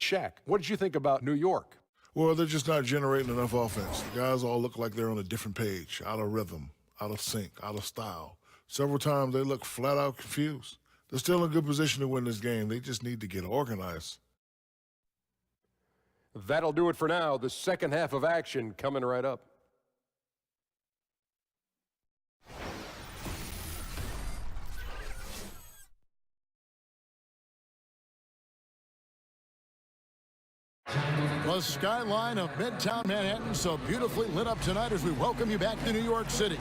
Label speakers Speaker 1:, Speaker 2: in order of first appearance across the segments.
Speaker 1: Shaq, what did you think about New York?
Speaker 2: Well, they're just not generating enough offense. The guys all look like they're on a different page, out of rhythm, out of sync, out of style. Several times they look flat out confused. They're still in a good position to win this game. They just need to get organized.
Speaker 1: That'll do it for now. The second half of action coming right up.
Speaker 3: The skyline of Midtown Manhattan so beautifully lit up tonight as we welcome you back to New York City.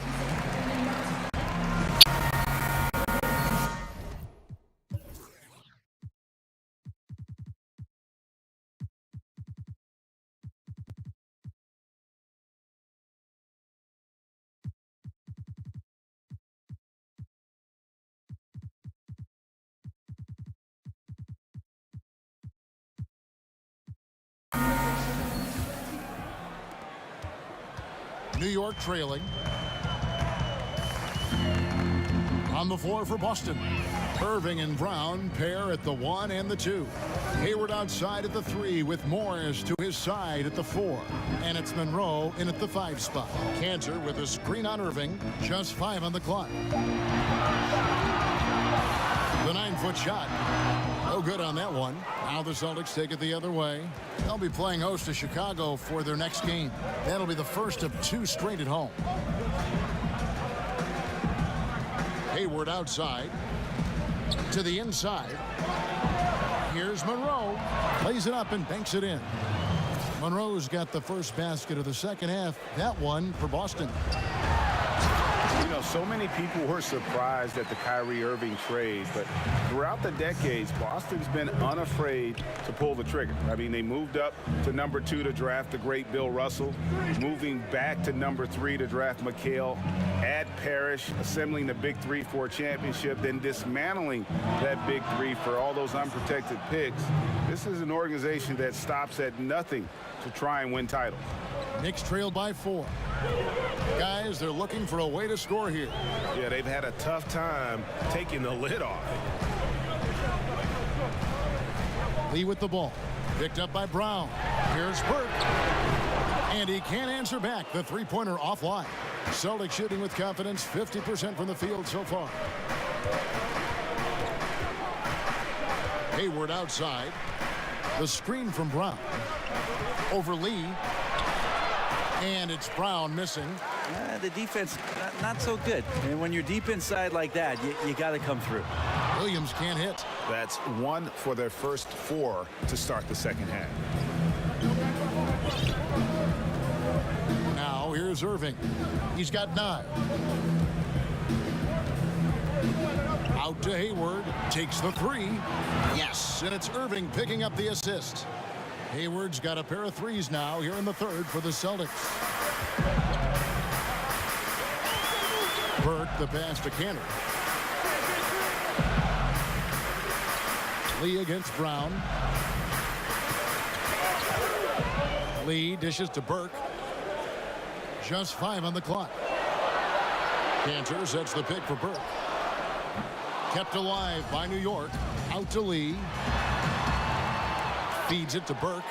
Speaker 3: New York trailing. On the floor for Boston. Irving and Brown pair at the 1 and the 2. Hayward outside at the 3 with Morris to his side at the 4. And it's Monroe in at the 5 spot. Cantor with a screen on Irving. Just 5 on the clock. The 9-foot shot. No good on that one. Now the Celtics take it the other way. They'll be playing host to Chicago for their next game. That'll be the first of 2 straight at home. Hayward outside. To the inside. Here's Monroe. Plays it up and banks it in. Monroe's got the first basket of the second half. That one for Boston.
Speaker 4: You know, so many people were surprised at the Kyrie Irving trade, but throughout the decades, Boston's been unafraid to pull the trigger. I mean, they moved up to number 2 to draft the great Bill Russell, moving back to number 3 to draft McHale, add Parrish, assembling the big 3 for a championship, then dismantling that big 3 for all those unprotected picks. This is an organization that stops at nothing to try and win titles.
Speaker 3: Knicks trailed by 4. Guys, they're looking for a way to score here.
Speaker 4: Yeah, they've had a tough time taking the lid off.
Speaker 3: Lee with the ball. Picked up by Brown. Here's Burke. And he can't answer back. The three-pointer offline. Celtics shooting with confidence, 50% from the field so far. Hayward outside. The screen from Brown. Over Lee. And it's Brown missing.
Speaker 5: The defense not so good. And when you're deep inside like that, you got to come through.
Speaker 3: Williams can't hit.
Speaker 4: That's 1 for their first 4 to start the second half.
Speaker 3: Now here's Irving. He's got 9. Out to Hayward. Takes the 3. Yes, and it's Irving picking up the assist. Hayward's got a pair of 3s now here in the third for the Celtics. Burke the pass to Cantor. Lee against Brown. Lee dishes to Burke. Just 5 on the clock. Cantor sets the pick for Burke. Kept alive by New York. Out to Lee. Feeds it to Burke.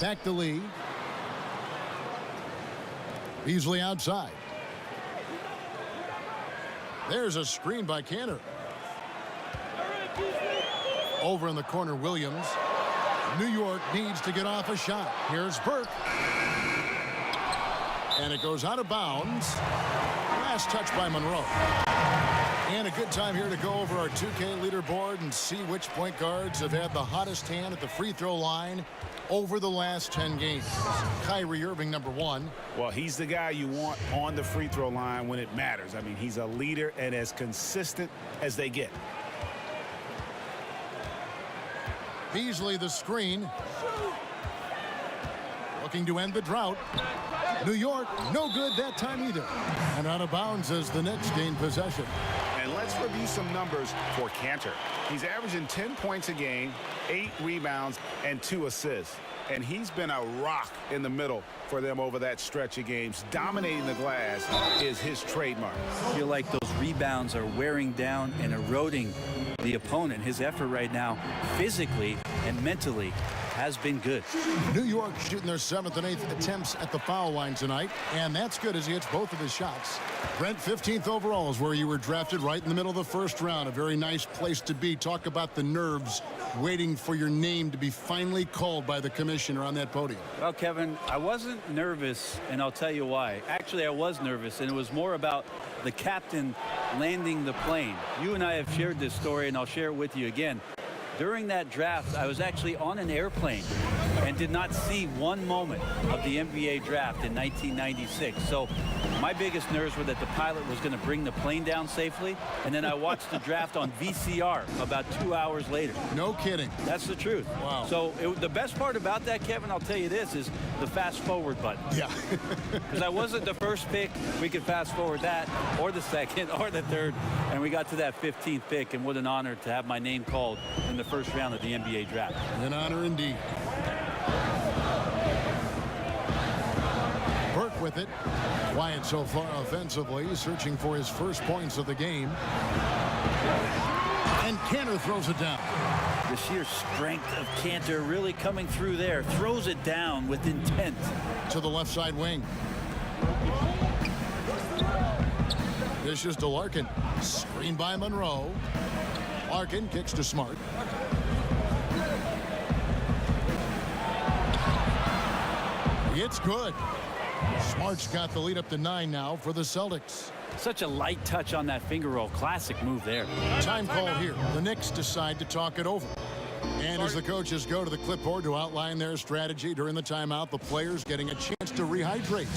Speaker 3: Back to Lee. Beasley outside. There's a screen by Cantor. Over in the corner, Williams. New York needs to get off a shot. Here's Burke. And it goes out of bounds. Last touch by Monroe. And a good time here to go over our 2K leaderboard and see which point guards have had the hottest hand at the free throw line over the last 10 games. Kyrie Irving, number 1.
Speaker 4: Well, he's the guy you want on the free throw line when it matters. I mean, he's a leader and as consistent as they get.
Speaker 3: Beasley the screen. Looking to end the drought. New York, no good that time either. And out of bounds as the Knicks gain possession.
Speaker 4: And let's review some numbers for Cantor. He's averaging 10 points a game, 8 rebounds, and 2 assists. And he's been a rock in the middle for them over that stretch of games. Dominating the glass is his trademark.
Speaker 5: I feel like those rebounds are wearing down and eroding the opponent. His effort right now, physically and mentally, has been good.
Speaker 3: New York shooting their 7th and 8th attempts at the foul line tonight, and that's good as he hits both of his shots. Brent, 15th overall is where you were drafted, right in the middle of the first round. A very nice place to be. Talk about the nerves waiting for your name to be finally called by the commissioner on that podium.
Speaker 5: Well, Kevin, I wasn't nervous, and I'll tell you why. Actually, I was nervous, and it was more about the captain landing the plane. You and I have shared this story, and I'll share it with you again. During that draft, I was actually on an airplane and did not see one moment of the NBA draft in 1996. So my biggest nerves were that the pilot was going to bring the plane down safely, and then I watched the draft on VCR about 2 hours later.
Speaker 3: No kidding.
Speaker 5: That's the truth.
Speaker 3: Wow.
Speaker 5: So the best part about that, Kevin, I'll tell you this, is the fast forward button.
Speaker 3: Yeah.
Speaker 5: Because I wasn't the first pick. We could fast forward that, or the second, or the third, and we got to that 15th pick, and what an honor to have my name called in the first round of the NBA draft.
Speaker 3: An honor indeed. Burke with it. Quiet so far offensively, searching for his first points of the game. And Cantor throws it down.
Speaker 5: The sheer strength of Cantor really coming through there. Throws it down with intent.
Speaker 3: To the left side wing. Dishes to Larkin. Screen by Monroe. Larkin kicks to Smart. It's good. Smart's got the lead up to 9 now for the Celtics.
Speaker 5: Such a light touch on that finger roll. Classic move there.
Speaker 3: Time call here. The Knicks decide to talk it over. And as the coaches go to the clipboard to outline their strategy during the timeout, the players getting a chance to rehydrate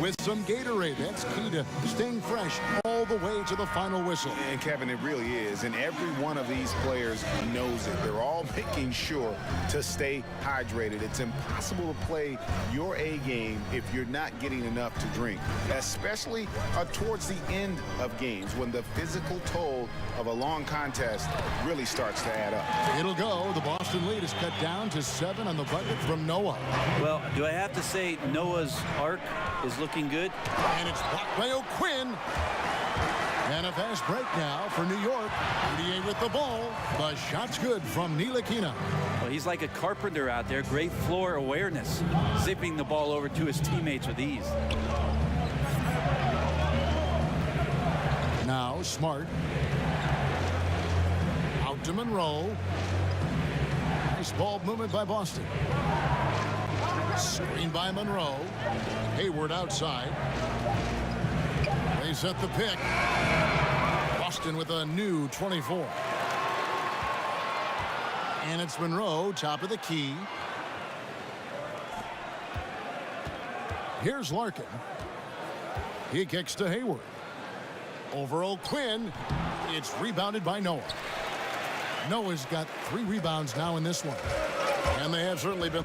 Speaker 3: with some Gatorade. That's key to staying fresh all the way to the final whistle.
Speaker 4: And Kevin, it really is. And every one of these players knows it. They're all making sure to stay hydrated. It's impossible to play your A game if you're not getting enough to drink, especially towards the end of games when the physical toll of a long contest really starts to add up.
Speaker 3: It'll go. The Boston lead is cut down to 7 on the bucket from Noah.
Speaker 5: Well, do I have to say Noah's arc is looking good?
Speaker 3: And it's blocked by O'Quinn. And a fast break now for New York. NBA with the ball. The shot's good from Ntilikina.
Speaker 5: Well, he's like a carpenter out there. Great floor awareness. Zipping the ball over to his teammates with ease.
Speaker 3: Now Smart. Out to Monroe. Nice ball movement by Boston. Screen by Monroe. Hayward outside. They set the pick. Boston with a new 24. And it's Monroe, top of the key. Here's Larkin. He kicks to Hayward. Over O'Quinn. It's rebounded by Noah. Noah's got 3 rebounds now in this one. And they have certainly been.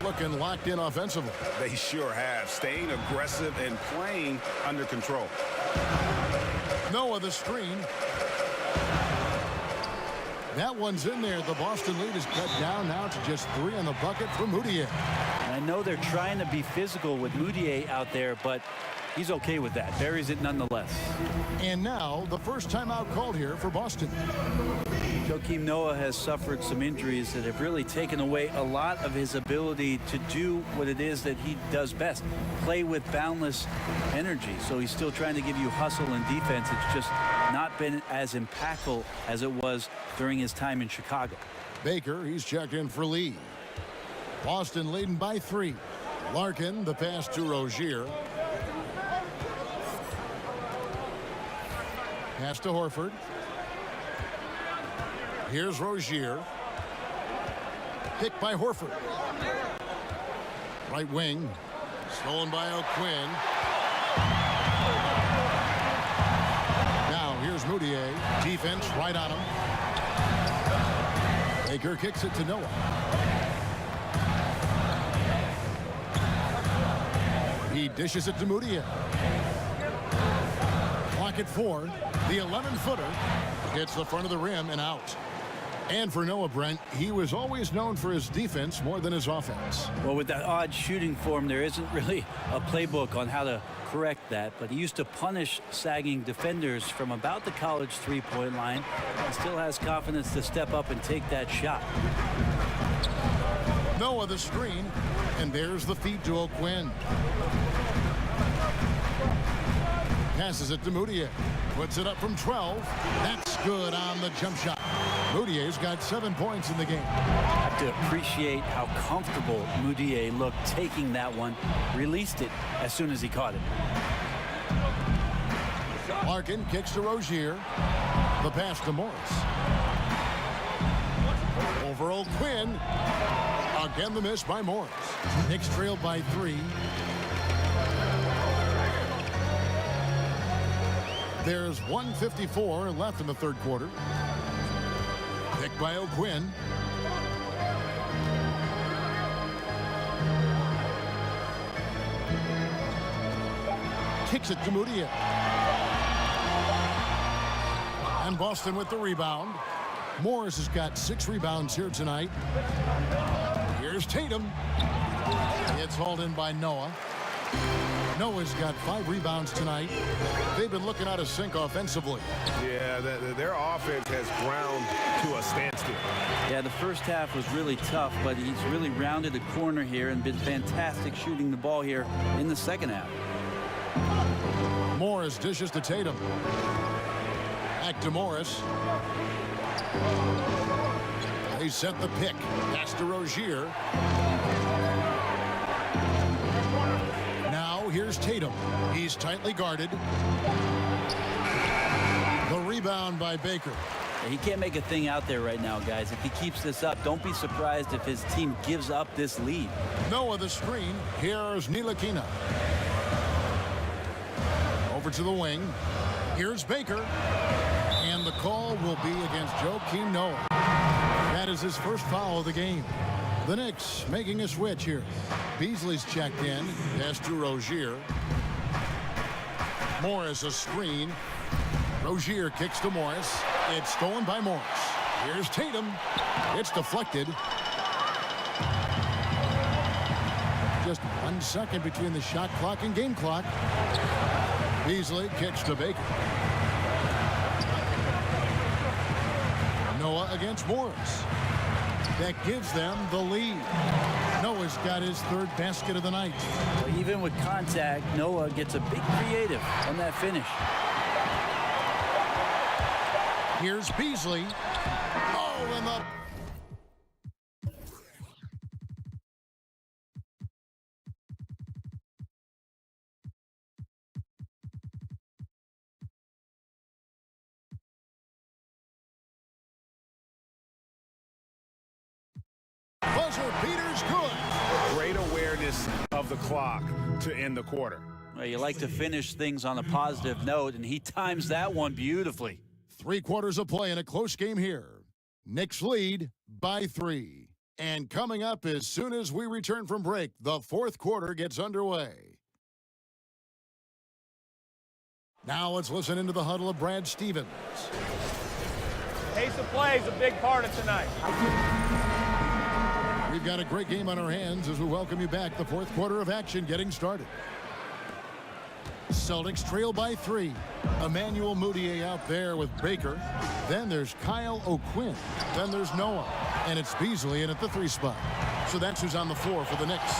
Speaker 3: Looking locked in offensively.
Speaker 4: They sure have, staying aggressive and playing under control.
Speaker 3: Noah the screen. That one's in there. The Boston lead is cut down now to just 3 on the bucket for Moutier.
Speaker 5: I know they're trying to be physical with Moutier out there, but he's okay with that. Buries it nonetheless.
Speaker 3: And now the first timeout called here for Boston.
Speaker 5: Joakim Noah has suffered some injuries that have really taken away a lot of his ability to do what it is that he does best, play with boundless energy. So he's still trying to give you hustle and defense. It's just not been as impactful as it was during his time in Chicago.
Speaker 3: Baker, he's checked in for Lee. Boston leading by 3. Larkin, the pass to Rozier. Pass to Horford. Here's Rozier. Picked by Horford. Right wing. Stolen by O'Quinn. Now here's Moutier. Defense right on him. Baker kicks it to Noah. He dishes it to Moutier. Clock at 4. The 11-footer Hits the front of the rim and out. And for Noah, Brent, he was always known for his defense more than his offense.
Speaker 5: Well, with that odd shooting form, there isn't really a playbook on how to correct that, but he used to punish sagging defenders from about the college three-point line and still has confidence to step up and take that shot.
Speaker 3: Noah the screen, and there's the feed to O'Quinn. Passes it to Moutier. Puts it up from 12. That's good on the jump shot. Moutier's got 7 points in the game.
Speaker 5: I have to appreciate how comfortable Moutier looked taking that one. Released it as soon as he caught it.
Speaker 3: Larkin kicks to Rozier. The pass to Morris. Over O'Quinn. Again the miss by Morris. Knicks trailed by 3. There's 1:54 left in the third quarter. Picked by O'Quinn. Kicks it to Moutier. And Boston with the rebound. Morris has got 6 rebounds here tonight. Here's Tatum. It's hauled in by Noah. Noah's got 5 rebounds tonight. They've been looking out of sync offensively.
Speaker 4: Yeah, their offense has ground to a standstill.
Speaker 5: Yeah, the first half was really tough, but he's really rounded the corner here and been fantastic shooting the ball here in the second half.
Speaker 3: Morris dishes to Tatum. Back to Morris. They set the pick. Pass to Rozier. Now here's Tatum. He's tightly guarded. The rebound by Baker.
Speaker 5: He can't make a thing out there right now, guys. If he keeps this up, don't be surprised if his team gives up this lead.
Speaker 3: Noah the screen. Here's Ntilikina. Over to the wing. Here's Baker. And the call will be against Joakim Noah. That is his first foul of the game. The Knicks making a switch here. Beasley's checked in. Pass to Rozier. Morris a screen. Rozier kicks to Morris. It's stolen by Morris. Here's Tatum. It's deflected. Just 1 second between the shot clock and game clock. Beasley kicks to Baker. Noah against Morris. That gives them the lead. Noah's got his 3rd basket of the night.
Speaker 5: Even with contact, Noah gets a big creative on that finish.
Speaker 3: Here's Beasley. Oh, and the... Buzzer beater's good.
Speaker 4: Great awareness of the clock to end the quarter.
Speaker 5: Well, you like to finish things on a positive note, and he times that one beautifully.
Speaker 3: 3 quarters of play in a close game here. Knicks lead by 3. And coming up as soon as we return from break, the 4th quarter gets underway. Now let's listen into the huddle of Brad Stevens.
Speaker 6: Pace of play is a big part of tonight.
Speaker 3: We've got a great game on our hands as we welcome you back. The 4th quarter of action getting started. Celtics trail by 3. Emmanuel Moutier out there with Baker. Then there's Kyle O'Quinn. Then there's Noah. And it's Beasley in at the 3 spot. So that's who's on the floor for the Knicks.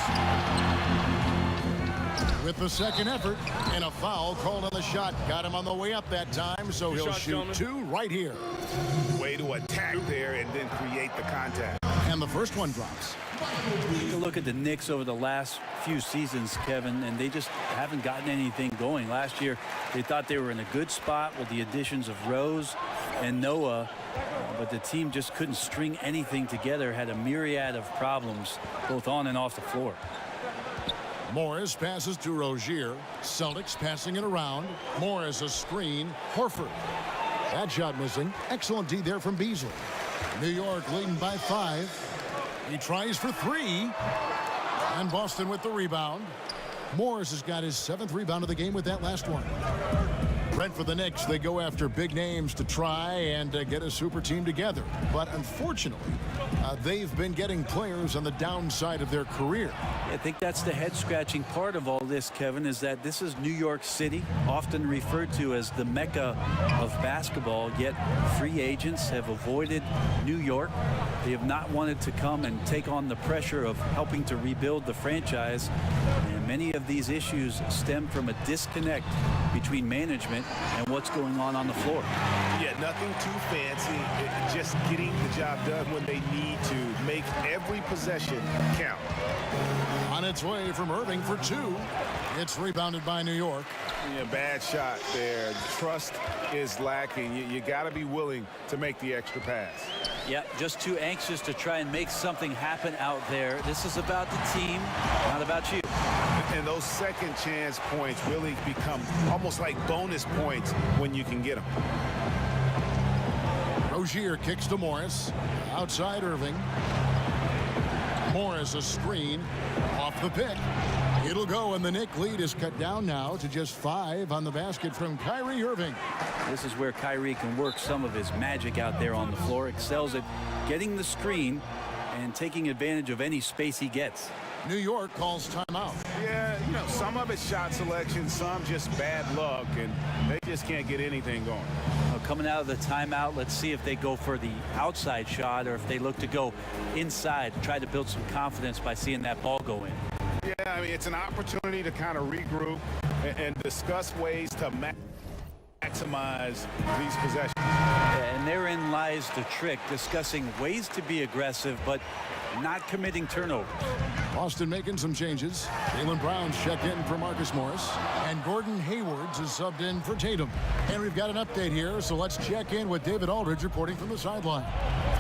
Speaker 3: With the second effort and a foul called on the shot. Got him on the way up that time, so he'll shoot 2 right here.
Speaker 4: Way to attack there and then create the contact.
Speaker 3: And the first one drops.
Speaker 5: Take a look at the Knicks over the last few seasons, Kevin, and they just haven't gotten anything going. Last year, they thought they were in a good spot with the additions of Rose and Noah, but the team just couldn't string anything together, had a myriad of problems, both on and off the floor.
Speaker 3: Morris passes to Rozier. Celtics passing it around. Morris a screen. Horford. That shot missing. Excellent D there from Beasley. New York leading by 5. He tries for 3. And Boston with the rebound. Morris has got his 7th rebound of the game with that last one. Brent, for the Knicks, they go after big names to try and get a super team together. But unfortunately, they've been getting players on the downside of their career.
Speaker 5: I think that's the head-scratching part of all this, Kevin, is that this is New York City, often referred to as the Mecca of basketball, yet free agents have avoided New York. They have not wanted to come and take on the pressure of helping to rebuild the franchise. And many of these issues stem from a disconnect between management and what's going on the floor.
Speaker 4: Yeah, nothing too fancy. Just getting the job done when they need to. Make every possession count.
Speaker 3: On its way from Irving for two. It's rebounded by New York.
Speaker 4: Yeah, bad shot there. Trust is lacking. You got to be willing to make the extra pass.
Speaker 5: Yeah, just too anxious to try and make something happen out there. This is about the team, not about you.
Speaker 4: And those second chance points really become almost like bonus points when you can get them.
Speaker 3: Rozier kicks to Morris. Outside Irving. Morris a screen off the pick. It'll go, and the Knicks lead is cut down now to just 5 on the basket from Kyrie Irving.
Speaker 5: This is where Kyrie can work some of his magic out there on the floor. Excels at getting the screen and taking advantage of any space he gets.
Speaker 3: New York calls timeout.
Speaker 4: Yeah, you know, some of it's shot selection, some just bad luck, and they just can't get anything going.
Speaker 5: Coming out of the timeout, let's see if they go for the outside shot or if they look to go inside, try to build some confidence by seeing that ball go in.
Speaker 4: Yeah, I mean, it's an opportunity to kind of regroup and discuss ways to maximize these possessions.
Speaker 5: And therein lies the trick, discussing ways to be aggressive, but not committing turnovers.
Speaker 3: Boston making some changes. Jaylen Brown's checked in for Marcus Morris. And Gordon Hayward's is subbed in for Tatum. And we've got an update here, so let's check in with David Aldridge reporting from the sideline.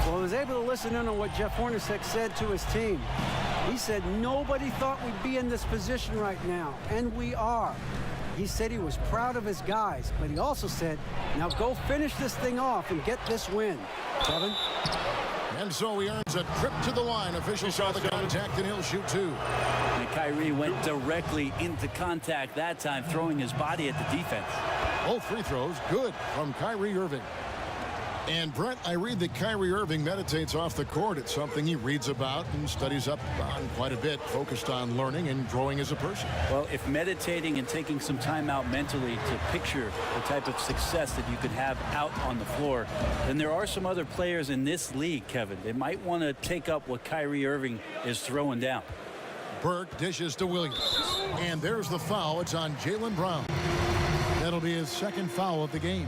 Speaker 7: Well, I was able to listen in on what Jeff Hornacek said to his team. He said nobody thought we'd be in this position right now, and we are. He said he was proud of his guys, but he also said, now go finish this thing off and get this win. Kevin?
Speaker 3: And so he earns a trip to the line. Officials saw the contact, and he'll shoot 2.
Speaker 5: And Kyrie went directly into contact that time, throwing his body at the defense.
Speaker 3: Both free throws good from Kyrie Irving. And Brent, I read that Kyrie Irving meditates off the court. It's something he reads about and studies up on quite a bit, focused on learning and growing as a person.
Speaker 5: Well, if meditating and taking some time out mentally to picture the type of success that you could have out on the floor, then there are some other players in this league, Kevin. They might want to take up what Kyrie Irving is throwing down.
Speaker 3: Burke dishes to Williams. And there's the foul. It's on Jaylen Brown. That'll be his second foul of the game.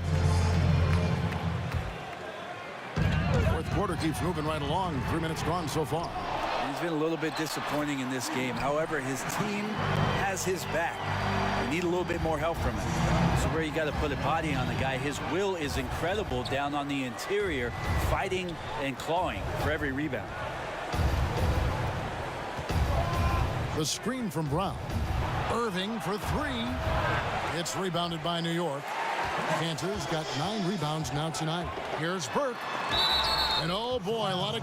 Speaker 3: Fourth quarter keeps moving right along. 3 minutes gone so far.
Speaker 5: He's been a little bit disappointing in this game. However, his team has his back. They need a little bit more help from him. This is where you got to put a body on the guy. His will is incredible down on the interior, fighting and clawing for every rebound.
Speaker 3: The screen from Brown. Irving for 3. It's rebounded by New York. Panthers got 9 rebounds now tonight. Here's Burke. And oh boy, a lot of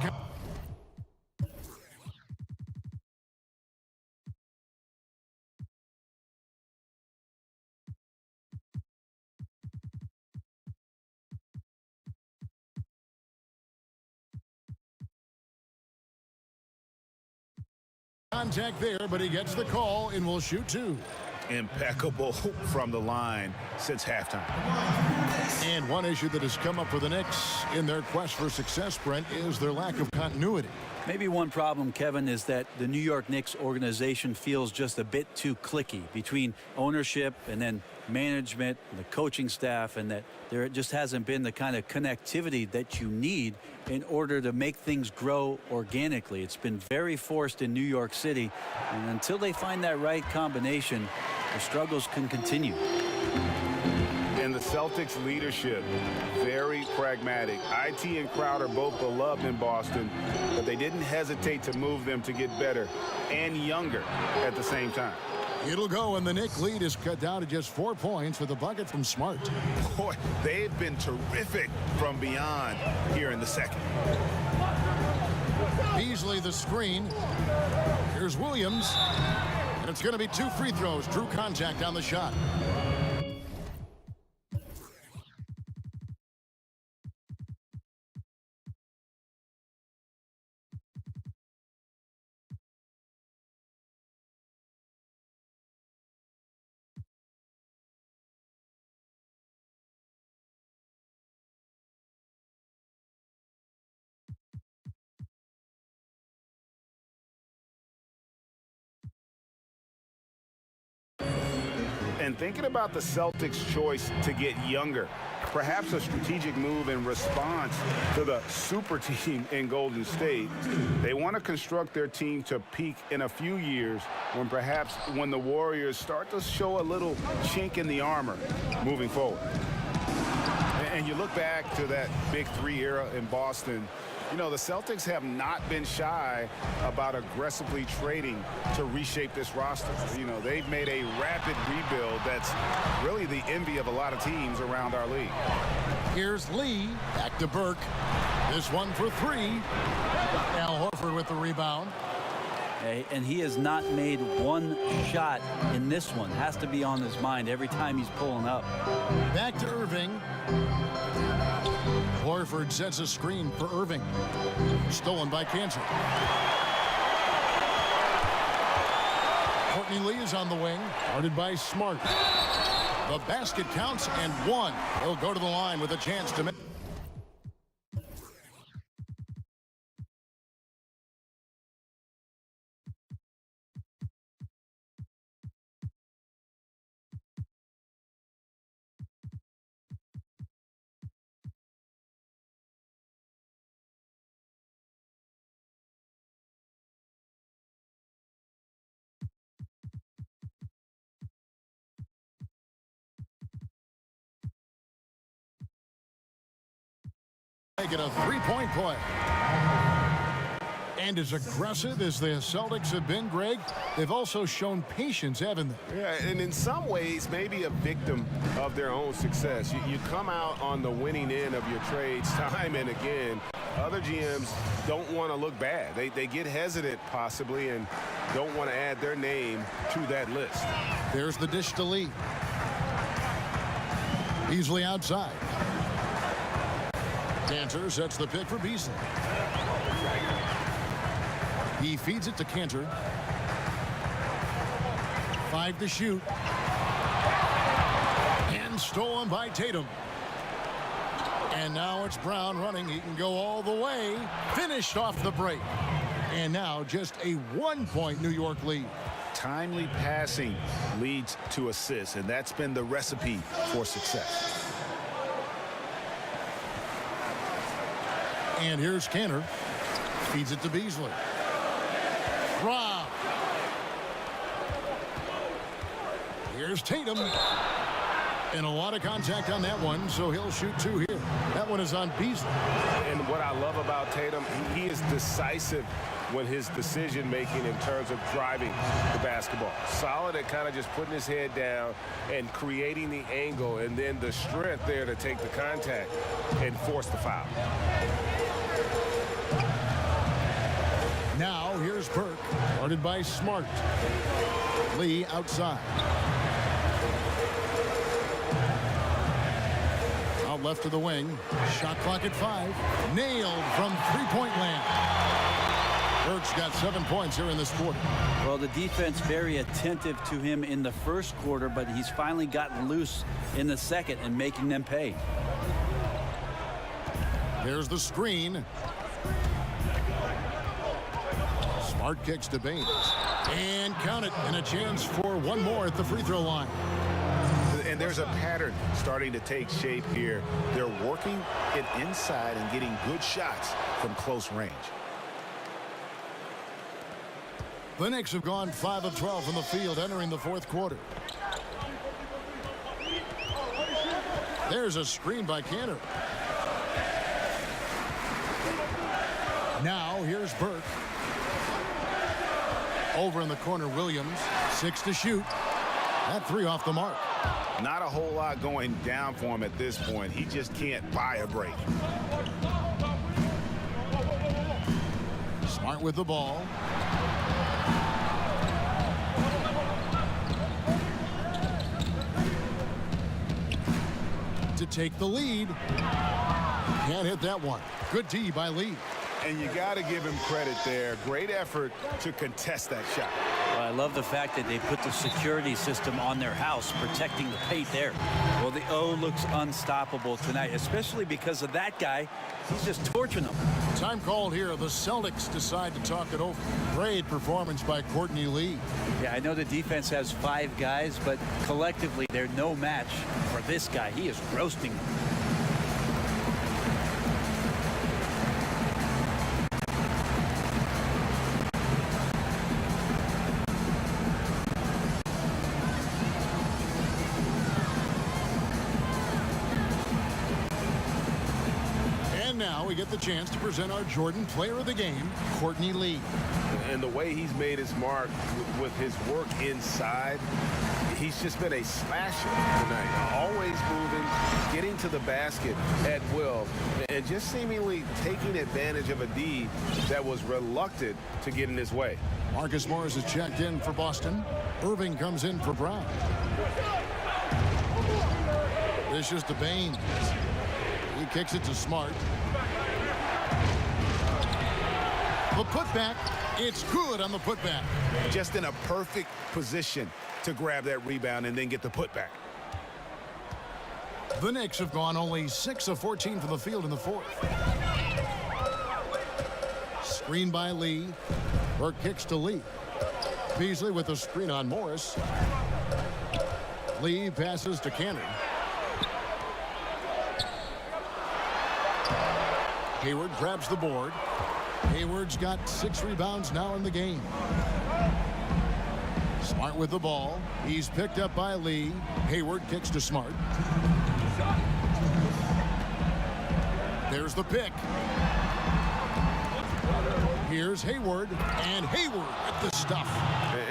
Speaker 3: contact there, but he gets the call and will shoot 2.
Speaker 4: Impeccable from the line since halftime.
Speaker 3: And one issue that has come up for the Knicks in their quest for success, Brent, is their lack of continuity.
Speaker 5: Maybe one problem, Kevin, is that the New York Knicks organization feels just a bit too cliquey between ownership and then management and the coaching staff, and that there just hasn't been the kind of connectivity that you need in order to make things grow organically. It's been very forced in New York City, and until they find that right combination, the struggles can continue.
Speaker 4: And the Celtics leadership, very pragmatic. IT and Crowder both beloved in Boston, but they didn't hesitate to move them to get better and younger at the same time.
Speaker 3: It'll go, and the Knicks lead is cut down to just 4 points with a bucket from Smart.
Speaker 4: Boy, they've been terrific from beyond here in the second.
Speaker 3: Beasley the screen. Here's Williams. And it's going to be 2 free throws. True contact on the shot.
Speaker 4: And thinking about the Celtics' choice to get younger, perhaps a strategic move in response to the super team in Golden State, they want to construct their team to peak in a few years when the Warriors start to show a little chink in the armor moving forward. And you look back to that Big Three era in Boston, you know, the Celtics have not been shy about aggressively trading to reshape this roster. You know, they've made a rapid rebuild that's really the envy of a lot of teams around our league.
Speaker 3: Here's Lee, back to Burke. This one for three. Al Horford with the rebound.
Speaker 5: And he has not made one shot in this one. Has to be on his mind every time he's pulling up.
Speaker 3: Back to Irving. Horford sets a screen for Irving. Stolen by Cantor. Courtney Lee is on the wing. Guarded by Smart. The basket counts and one. He'll go to the line with a chance to make. Make it a three-point play. And as aggressive as the Celtics have been, Greg, they've also shown patience, haven't they?
Speaker 4: Yeah, and in some ways, maybe a victim of their own success. You come out on the winning end of your trades time and again. Other GMs don't want to look bad. They get hesitant, possibly, and don't want to add their name to that list.
Speaker 3: There's the dish to Lee. Beasley outside. Cantor sets the pick for Beasley. He feeds it to Cantor. 5 to shoot. And stolen by Tatum. And now it's Brown running. He can go all the way. Finished off the break. And now just a 1-point New York lead.
Speaker 4: Timely passing leads to assists, and that's been the recipe for success.
Speaker 3: And here's Cantor. Feeds it to Beasley. Rob. Here's Tatum. And a lot of contact on that one, so he'll shoot 2 here. That one is on Beasley.
Speaker 4: And what I love about Tatum, he is decisive when his decision-making in terms of driving the basketball. Solid at kind of just putting his head down and creating the angle, and then the strength there to take the contact and force the foul.
Speaker 3: Now here's Burke, guarded by Smart. Lee outside. Out left to the wing. Shot clock at 5. Nailed from three-point land. Burke's got 7 points here in this quarter.
Speaker 5: Well, the defense very attentive to him in the first quarter, but he's finally gotten loose in the second and making them pay.
Speaker 3: There's the screen. Smart kicks to Baines. And count it. And a chance for one more at the free throw line.
Speaker 4: And there's a pattern starting to take shape here. They're working it inside and getting good shots from close range.
Speaker 3: The Knicks have gone 5 of 12 from the field entering the fourth quarter. There's a screen by Cantor. Now here's Burke. Over in the corner, Williams. 6 to shoot. That 3 off the mark.
Speaker 4: Not a whole lot going down for him at this point. He just can't buy a break.
Speaker 3: Smart with the ball. To take the lead. Can't hit that one. Good D by Lee.
Speaker 4: And you got to give him credit there. Great effort to contest that shot.
Speaker 5: I love the fact that they put the security system on their house, protecting the paint there. Well, the O looks unstoppable tonight, especially because of that guy. He's just torching them.
Speaker 3: Time called here. The Celtics decide to talk it over. Great performance by Courtney Lee.
Speaker 5: Yeah, I know the defense has 5 guys, but collectively they're no match for this guy. He is roasting them.
Speaker 3: Now we get the chance to present our Jordan Player of the Game, Courtney Lee.
Speaker 4: And the way he's made his mark with his work inside, he's just been a slasher tonight. Always moving, getting to the basket at will, and just seemingly taking advantage of a D that was reluctant to get in his way.
Speaker 3: Marcus Morris is checked in for Boston. Irving comes in for Brown. Vicious to Bain. He kicks it to Smart. The putback, it's good on the putback.
Speaker 4: Just in a perfect position to grab that rebound and then get the putback.
Speaker 3: The Knicks have gone only 6 of 14 from the field in the fourth. Screen by Lee. Burke kicks to Lee. Beasley with the screen on Morris. Lee passes to Cannon. Hayward grabs the board. Hayward's got 6 rebounds now in the game. Smart with the ball. He's picked up by Lee. Hayward kicks to Smart. There's the pick. Here's Hayward, and Hayward with the stuff.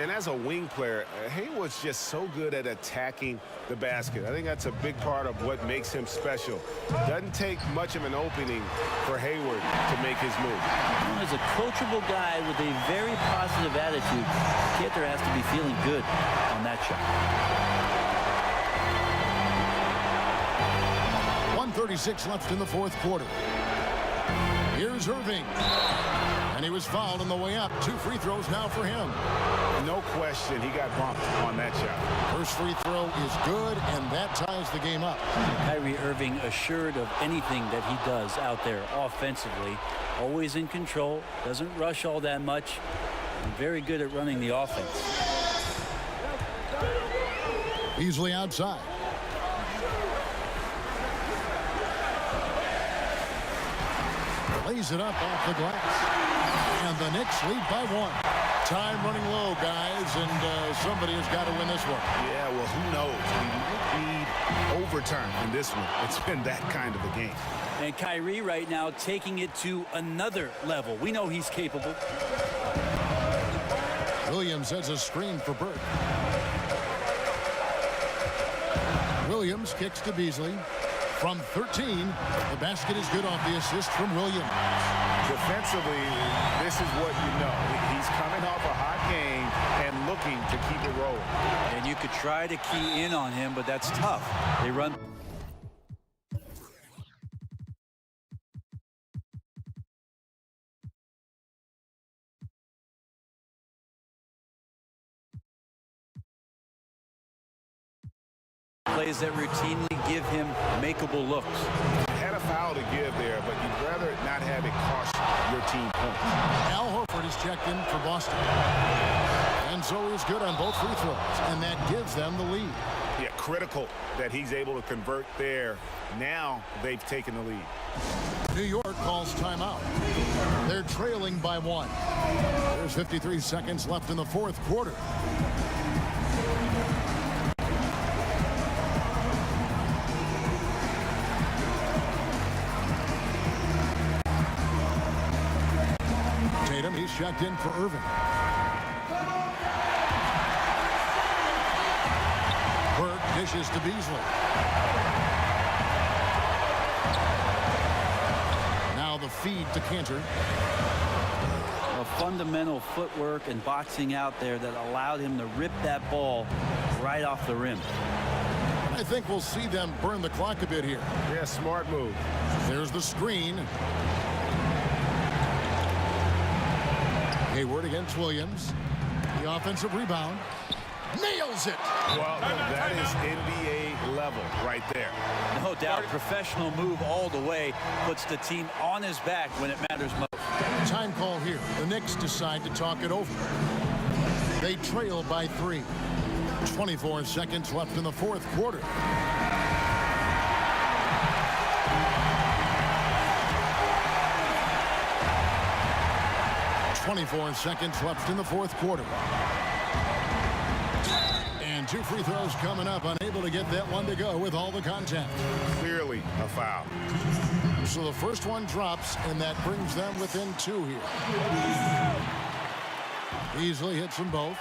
Speaker 4: And as a wing player, Hayward's just so good at attacking the basket. I think that's a big part of what makes him special. Doesn't take much of an opening for Hayward to make his move.
Speaker 8: Known as a coachable guy with a very positive attitude, Cantor has to be feeling good on that shot.
Speaker 3: 1:36 left in the fourth quarter. Here's Irving. And he was fouled on the way up. 2 free throws now for him.
Speaker 4: No question, he got bumped on that shot.
Speaker 3: First free throw is good, and that ties the game up.
Speaker 5: Kyrie Irving assured of anything that he does out there offensively. Always in control, doesn't rush all that much, and very good at running the offense.
Speaker 3: Beasley outside. Lays it up off the glass. And the Knicks lead by 1. Time running low, guys, and somebody has got to win this one.
Speaker 4: Yeah, well, who knows? We might need overtime in this one. It's been that kind of a game.
Speaker 5: And Kyrie right now taking it to another level. We know he's capable.
Speaker 3: Williams has a screen for Burke. Williams kicks to Beasley. From 13, the basket is good off the assist from Williams.
Speaker 4: Defensively, this is what you know. He's coming off a hot game and looking to keep it rolling.
Speaker 5: And you could try to key in on him, but that's tough. They run. Plays that routinely give him makeable looks.
Speaker 4: Had a foul to give there, but you'd rather not have it cost your team points.
Speaker 3: Al Horford is checked in for Boston. And so he's good on both free throws, and that gives them the lead.
Speaker 4: Yeah, critical that he's able to convert there. Now they've taken the lead.
Speaker 3: New York calls timeout. They're trailing by 1. There's 53 seconds left in the fourth quarter. He's checked in for Irving. Burke dishes to Beasley. Now the feed to Cantor.
Speaker 5: A fundamental footwork and boxing out there that allowed him to rip that ball right off the rim.
Speaker 3: I think we'll see them burn the clock a bit here.
Speaker 4: Yeah, smart move.
Speaker 3: There's the screen. Hayward against Williams. He The offensive rebound. Nails it.
Speaker 4: Well, that is NBA level right there.
Speaker 5: No doubt, professional move all the way. Puts the team on his back when it matters most.
Speaker 3: Time call here. The Knicks decide to talk it over. They trail by 3. 24 seconds left in the fourth quarter. .24 seconds left in the fourth quarter. And 2 free throws coming up. Unable to get that one to go with all the contact.
Speaker 4: Clearly a foul.
Speaker 3: So the first one drops, and that brings them within 2 here. Easily hits them both.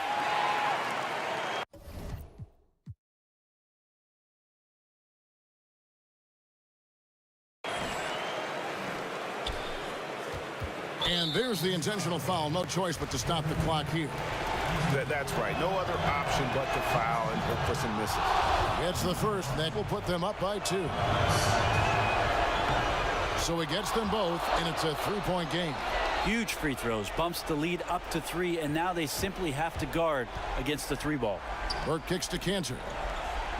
Speaker 3: And there's the intentional foul. No choice but to stop the clock here.
Speaker 4: That's right. No other option but to foul, and he'll put some misses.
Speaker 3: It's the first. That will put them up by 2. So he gets them both, and it's a 3-point game.
Speaker 5: Huge free throws. Bumps the lead up to 3, and now they simply have to guard against the 3-ball.
Speaker 3: Burke kicks to Cantor.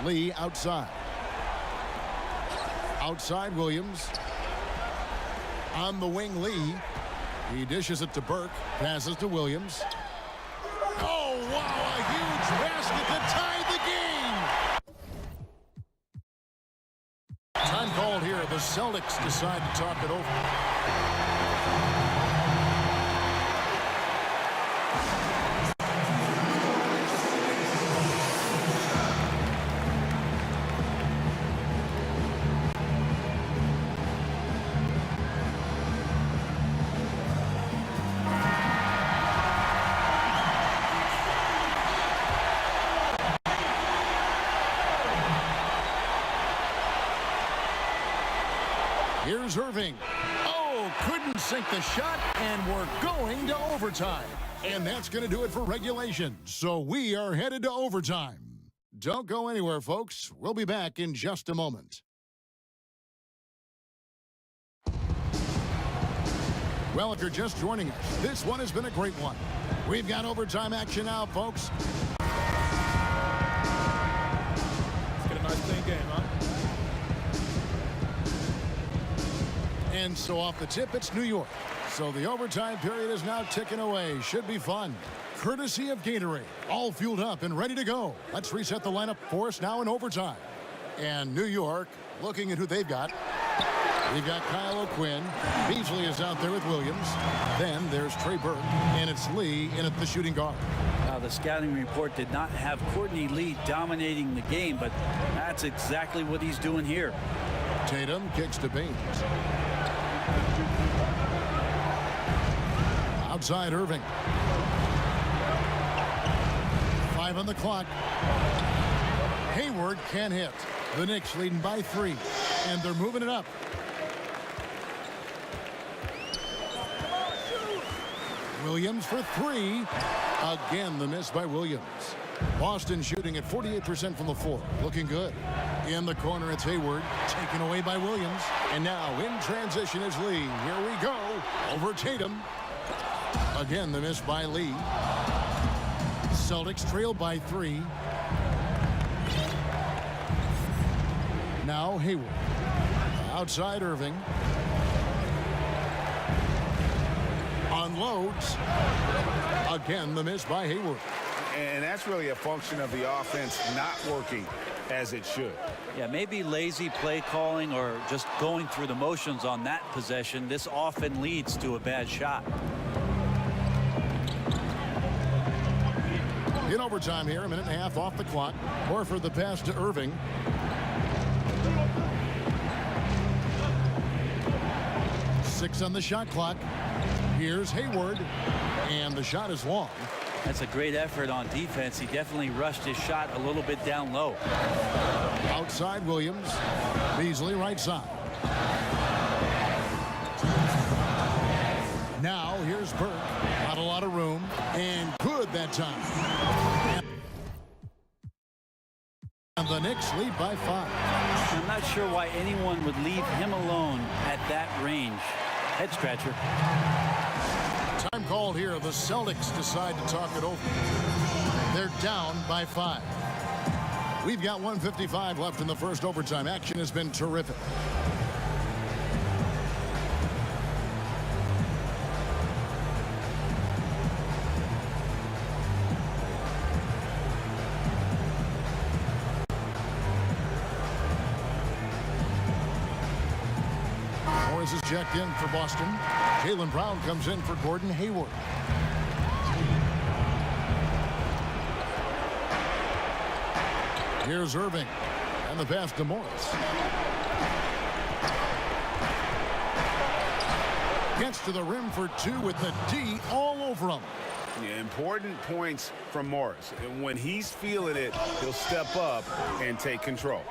Speaker 3: Lee outside. Outside Williams. On the wing, Lee. He dishes it to Burke. Passes to Williams. Oh, wow, a huge basket that tied the game. Time called here. The Celtics decide to talk it over. Here's Irving. Oh, couldn't sink the shot, and we're going to overtime. And that's going to do it for regulation. So we are headed to overtime. Don't go anywhere, folks. We'll be back in just a moment. Well, if you're just joining us, this one has been a great one. We've got overtime action now, folks.
Speaker 6: Let's get a nice clean game, huh?
Speaker 3: And so off the tip, it's New York. So the overtime period is now ticking away. Should be fun. Courtesy of Gatorade. All fueled up and ready to go. Let's reset the lineup for us now in overtime. And New York, looking at who they've got. We've got Kyle O'Quinn. Beasley is out there with Williams. Then there's Trey Burke. And it's Lee in at the shooting guard.
Speaker 5: Now, the scouting report did not have Courtney Lee dominating the game, but that's exactly what he's doing here.
Speaker 3: Tatum kicks to Baines. Outside Irving. 5 on the clock. Hayward can't hit. The Knicks leading by 3, and they're moving it up. Williams for 3. Again, the miss by Williams. Boston shooting at 48% from the floor. Looking good. In the corner, it's Hayward. Taken away by Williams. And now in transition is Lee. Here we go. Over Tatum. Again, the miss by Lee. Celtics trail by 3. Now Hayward. Outside Irving. Unloads. Again, the miss by Hayward.
Speaker 4: And that's really a function of the offense not working as it should.
Speaker 5: Yeah, maybe lazy play calling or just going through the motions on that possession. This often leads to a bad shot.
Speaker 3: In overtime here, a minute and a half off the clock. Horford the pass to Irving. Six on the shot clock. Here's Hayward. And the shot is long.
Speaker 5: That's a great effort on defense. He definitely rushed his shot a little bit down low.
Speaker 3: Outside Williams. Beasley right side. Now here's Burke. Not a lot of room. And good that time. And the Knicks lead by 5.
Speaker 5: I'm not sure why anyone would leave him alone at that range. Head scratcher.
Speaker 3: Time called here. The Celtics decide to talk it over. They're down by 5. We've got 1:55 left in the first overtime. Action has been terrific. Morris is checked in for Boston. Jaylen Brown comes in for Gordon Hayward. Here's Irving, and the pass to Morris. Gets to the rim for 2 with the D all over him.
Speaker 4: Yeah, important points from Morris. And when he's feeling it, he'll step up and take control.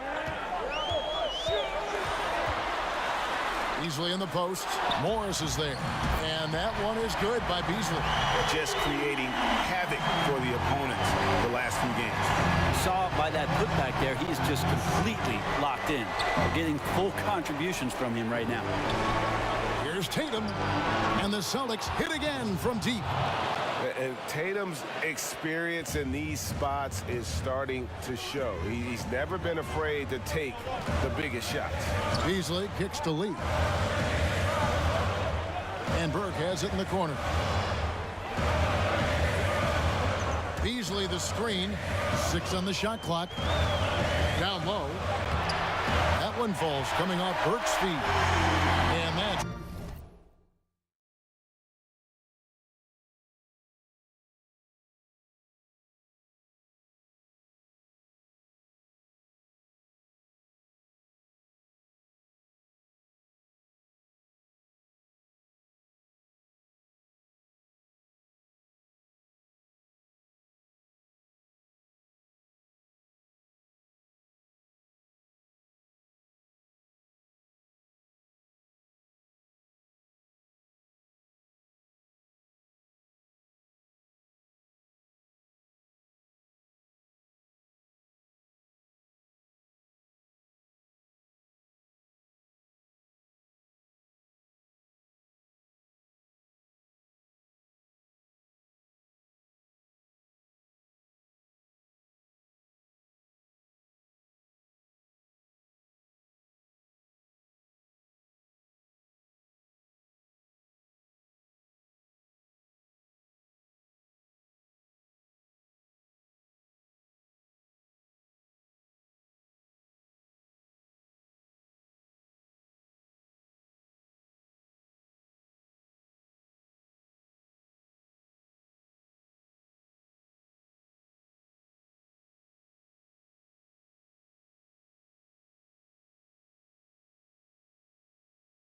Speaker 3: Beasley in the post. Morris is there. And that one is good by Beasley.
Speaker 4: Just creating havoc for the opponents the last few games.
Speaker 5: Saw by that putback there, he is just completely locked in. We're getting full contributions from him right now.
Speaker 3: Here's Tatum. And the Celtics hit again from deep.
Speaker 4: And Tatum's experience in these spots is starting to show. He's never been afraid to take the biggest shots.
Speaker 3: Beasley kicks to Lee. And Burke has it in the corner. Beasley the screen. 6 on the shot clock. Down low. That one falls coming off Burke's feet. And that's...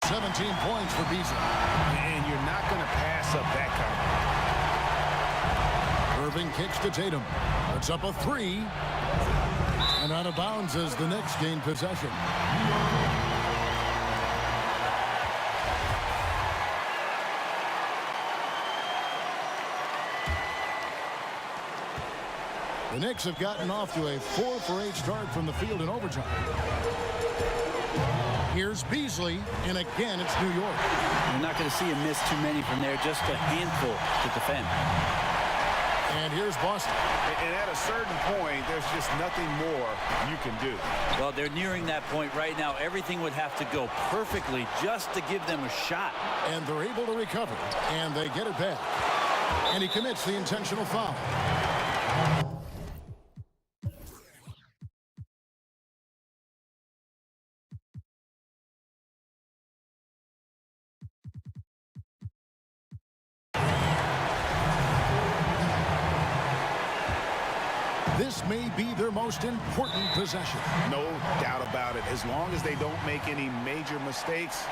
Speaker 3: ...17 points for Beasley.
Speaker 4: And you're not going to pass up that kind.
Speaker 3: Irving kicks to Tatum. It's up a 3. And out of bounds as the Knicks gain possession. The Knicks have gotten off to a 4-for-8 start from the field in overtime. Here's Beasley, and again, it's New York.
Speaker 5: You're not going to see him miss too many from there, just a handful to defend.
Speaker 3: And here's Boston.
Speaker 4: And at a certain point, there's just nothing more you can do.
Speaker 5: Well, they're nearing that point right now. Everything would have to go perfectly just to give them a shot.
Speaker 3: And they're able to recover, and they get it back. And he commits the intentional foul. This may be their most important possession.
Speaker 4: No doubt about it. As long as they don't make any major mistakes,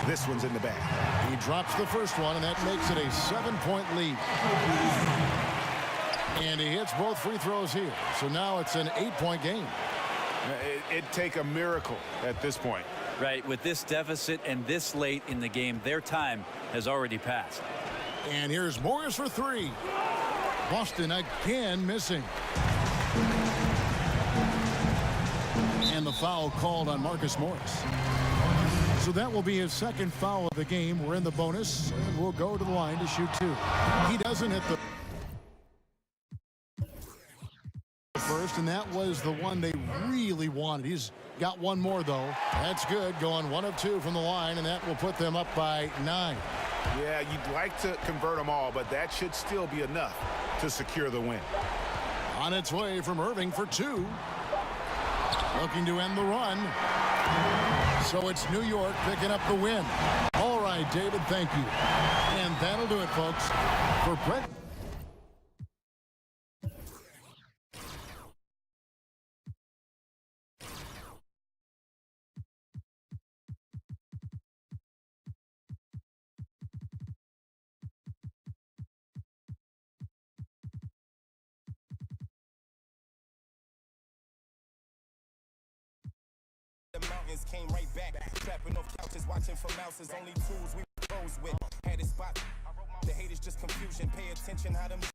Speaker 4: this one's in the bag.
Speaker 3: He drops the first one, and that makes it a 7-point lead. And he hits both free throws here. So now it's an 8-point game.
Speaker 4: It'd take a miracle at this point.
Speaker 5: Right, with this deficit and this late in the game, their time has already passed.
Speaker 3: And here's Morris for 3. Boston again missing. And the foul called on Marcus Morris. So that will be his second foul of the game. We're in the bonus, and we'll go to the line to shoot 2. He doesn't hit the first, and that was the one they really wanted. He's got one more, though. That's good, going 1 of 2 from the line, and that will put them up by 9.
Speaker 4: Yeah, you'd like to convert them all, but that should still be enough to secure the win.
Speaker 3: On its way from Irving for 2. Looking to end the run. So it's New York picking up the win. All right, David, thank you. And that'll do it, folks. For Brett.
Speaker 9: The mountains came right back. Trapping off couches, watching for mouses. Only tools we pose with. Had a spot. The haters just confusion. Pay attention how them